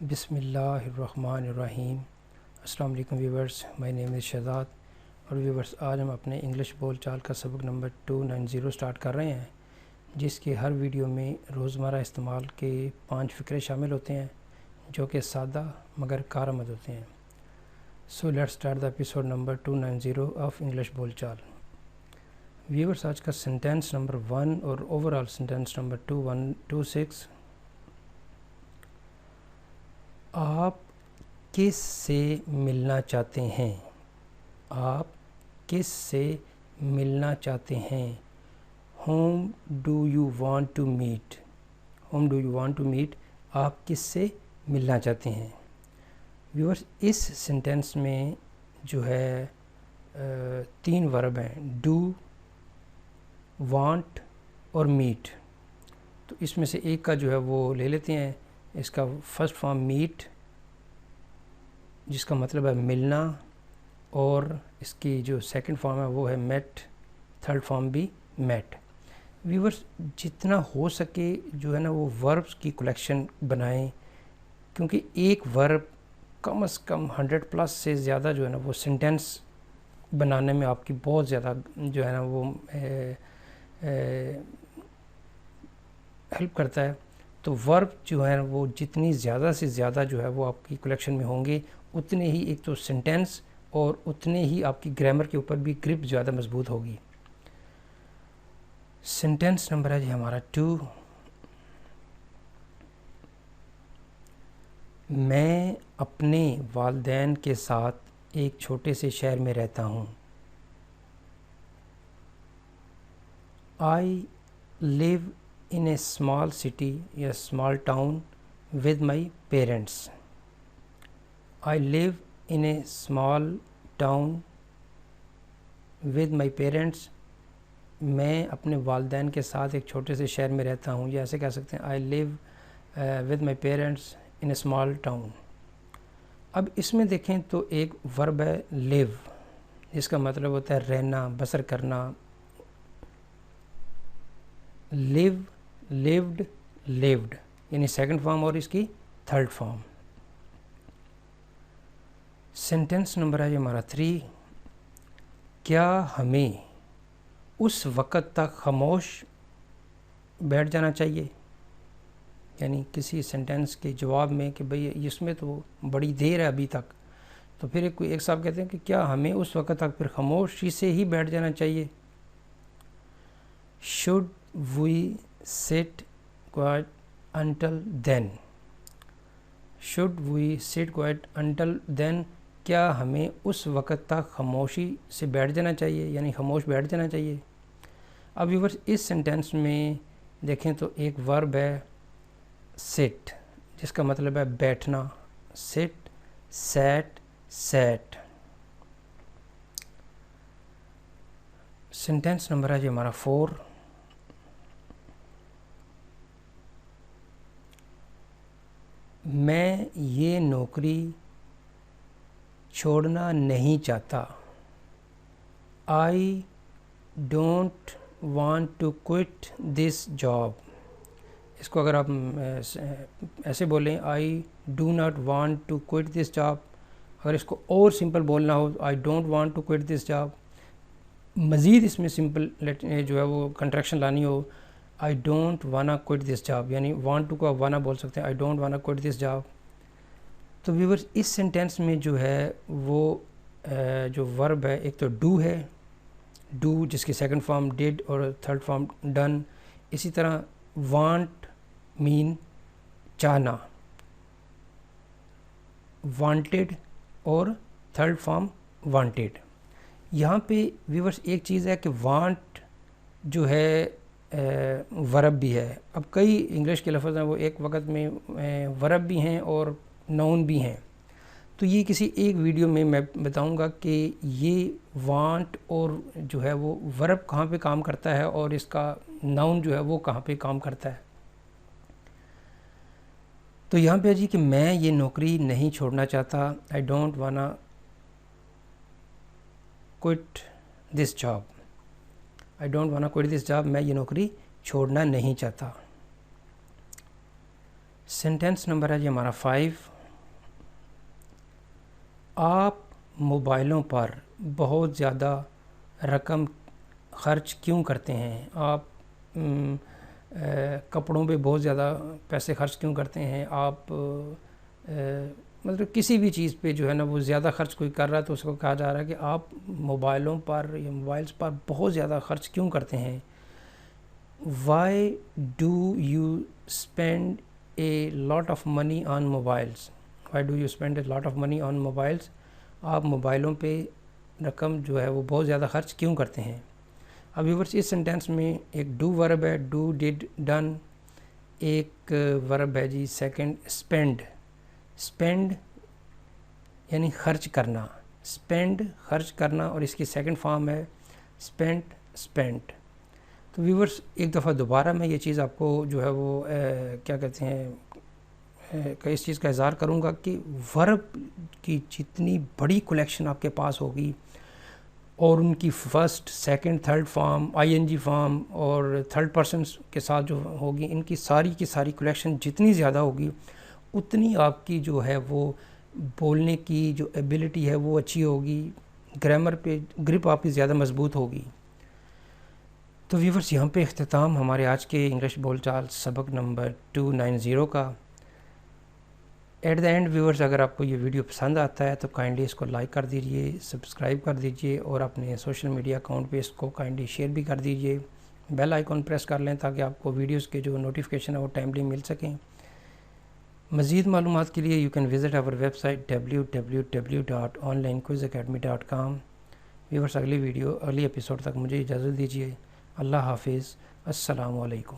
بسم اللہ الرحمن الرحیم۔ السلام علیکم ویورز، مائی نیم از شہزاد اور ویورز آج ہم اپنے انگلش بول چال کا سبق نمبر 290 سٹارٹ کر رہے ہیں، جس کے ہر ویڈیو میں روزمرہ استعمال کے 5 فقرے شامل ہوتے ہیں جو کہ سادہ مگر کارآمد ہوتے ہیں۔ So let's start the episode number 290 of English بول چال۔ ویورز آج کا سینٹینس نمبر 1 اور اوورآل سینٹینس نمبر 2126۔ آپ کس سے ملنا چاہتے ہیں؟ آپ کس سے ملنا چاہتے ہیں؟ Whom do you want to meet? Whom do you want to meet? آپ کس سے ملنا چاہتے ہیں؟ ویورز اس سینٹینس میں جو ہے 3 ورب ہیں، ڈو، وانٹ اور میٹ۔ تو اس میں سے ایک کا جو ہے وہ لے لیتے ہیں۔ اس کا فرسٹ فارم میٹ، جس کا مطلب ہے ملنا، اور اس کی جو سیکنڈ فارم ہے وہ ہے میٹ، تھرڈ فارم بھی میٹ۔ ویورز جتنا ہو سکے جو ہے نا وہ وربس کی کلیکشن بنائیں، کیونکہ ایک ورب کم از کم 100+ سے زیادہ جو ہے نا وہ سینٹینس بنانے میں آپ کی بہت زیادہ جو ہے نا وہ ہیلپ کرتا ہے۔ تو ورب جو ہے وہ جتنی زیادہ سے زیادہ جو ہے وہ آپ کی کلیکشن میں ہوں گے، اتنے ہی ایک تو سینٹینس اور اتنے ہی آپ کی گرامر کے اوپر بھی گرپ زیادہ مضبوط ہوگی۔ سینٹینس نمبر ہے جی ہمارا 2۔ میں اپنے والدین کے ساتھ ایک چھوٹے سے شہر میں رہتا ہوں۔ I live in a small city یا small town with my parents. I live in a small town with my parents. میں اپنے والدین کے ساتھ ایک چھوٹے سے شہر میں رہتا ہوں، یا ایسے کہہ سکتے ہیں I live with my parents in a small town. اب اس میں دیکھیں تو ایک ورب ہے live، جس کا مطلب ہوتا ہے رہنا، بسر کرنا۔ live، lived، lived، یعنی سیکنڈ فارم اور اس کی تھرڈ فارم۔ سینٹینس نمبر ہے ہمارا 3۔ کیا ہمیں اس وقت تک خاموش بیٹھ جانا چاہیے؟ یعنی کسی سینٹینس کے جواب میں کہ بھئی اس میں تو بڑی دیر ہے ابھی تک، تو پھر ایک صاحب کہتے ہیں کہ کیا ہمیں اس وقت تک پھر خاموشی سے ہی بیٹھ جانا چاہیے؟ should we sit quiet until then? should we sit quiet until then؟ کیا ہمیں اس وقت تک خاموشی سے بیٹھ جانا چاہیے، یعنی خاموش بیٹھ جانا چاہیے۔ اب ویورز اس سینٹینس میں دیکھیں تو ایک ورب ہے sit، جس کا مطلب ہے بیٹھنا، sit، sat، sat۔ Sentence number ہے جی ہمارا 4۔ میں یہ نوکری چھوڑنا نہیں چاہتا۔ I don't want to quit this job۔ اس کو اگر آپ ایسے بولیں I do not want to quit this job، اگر اس کو اور سمپل بولنا ہو I don't want to quit this job، مزید اس میں سمپل جو ہے وہ کنٹریکشن لانی ہو I don't wanna quit this job، یعنی want to کو wanna بول سکتے ہیں I don't wanna quit this job۔ تو ویورز اس سینٹینس میں جو ہے وہ جو ورب ہے ایک تو ڈو ہے، ڈو جس کی سیکنڈ فارم ڈیڈ اور تھرڈ فارم ڈن۔ اسی طرح وانٹ مین چاہنا، وانٹیڈ اور تھرڈ فارم وانٹیڈ۔ یہاں پہ ویورز ایک چیز ہے کہ وانٹ جو ہے ورب بھی ہے۔ اب کئی انگلش کے لفظ ہیں وہ ایک وقت میں ورب بھی ہیں اور نون بھی ہیں، تو یہ کسی ایک ویڈیو میں بتاؤں گا کہ یہ وانٹ اور جو ہے وہ ورب کہاں پہ کام کرتا ہے اور اس کا ناؤن جو ہے وہ کہاں پہ کام کرتا ہے۔ تو یہاں پہ جی کہ میں یہ نوکری نہیں چھوڑنا چاہتا، I don't wanna quit this job۔ I don't wanna quit this job، میں یہ نوکری چھوڑنا نہیں چاہتا۔ سینٹینس نمبر ہے جی ہمارا 5. آپ موبائلوں پر بہت زیادہ رقم خرچ کیوں کرتے ہیں؟ آپ کپڑوں پہ بہت زیادہ پیسے خرچ کیوں کرتے ہیں؟ آپ مطلب کسی بھی چیز پہ جو ہے نا وہ زیادہ خرچ کوئی کر رہا ہے تو اس کو کہا جا رہا ہے کہ آپ موبائلوں پر یا موبائلز پر بہت زیادہ خرچ کیوں کرتے ہیں؟ Why do you spend a lot of money on mobiles? Why do you spend a lot of money on mobiles? آپ موبائلوں پہ رقم جو ہے وہ بہت زیادہ خرچ کیوں کرتے ہیں؟ اب ویورس اس سینٹینس میں ایک ڈو ورب ہے، ڈو ڈڈ ڈن. ایک ورب ہے جی سیکنڈ اسپینڈ. اسپینڈ یعنی خرچ کرنا، اسپینڈ خرچ کرنا، اور اس کی سیکنڈ فارم ہے اسپینٹ اسپینٹ. تو ویورس ایک دفعہ دوبارہ میں یہ چیز آپ کو جو ہے وہ کیا کہتے ہیں کہ اس چیز کا اظہار کروں گا کہ ورب کی جتنی بڑی کلیکشن آپ کے پاس ہوگی اور ان کی فرسٹ سیکنڈ تھرڈ فارم آئی این جی فارم اور تھرڈ پرسنس کے ساتھ جو ہوگی، ان کی ساری کلیکشن جتنی زیادہ ہوگی اتنی آپ کی جو ہے وہ بولنے کی جو ایبلٹی ہے وہ اچھی ہوگی، گرامر پہ گرپ آپ کی زیادہ مضبوط ہوگی. تو ویورس یہاں پہ اختتام ہمارے آج کے انگلش بول چال سبق نمبر 290 کا. ایٹ دا اینڈ ویورس اگر آپ کو یہ ویڈیو پسند آتا ہے تو کائنڈلی اس کو لائک کر دیجئے، سبسکرائب کر دیجئے، اور اپنے سوشل میڈیا اکاؤنٹ پہ اس کو کائنڈلی شیئر بھی کر دیجئے. بیل آئیکن پریس کر لیں تاکہ آپ کو ویڈیوز کے جو نوٹیفیکیشن ہے وہ ٹائملی مل سکیں. مزید معلومات کے لیے you can visit our website www.onlinequizacademy.com. Viewers اگلی ایپیسوڈ تک مجھے اجازت دیجیے. اللہ حافظ. السلام علیکم.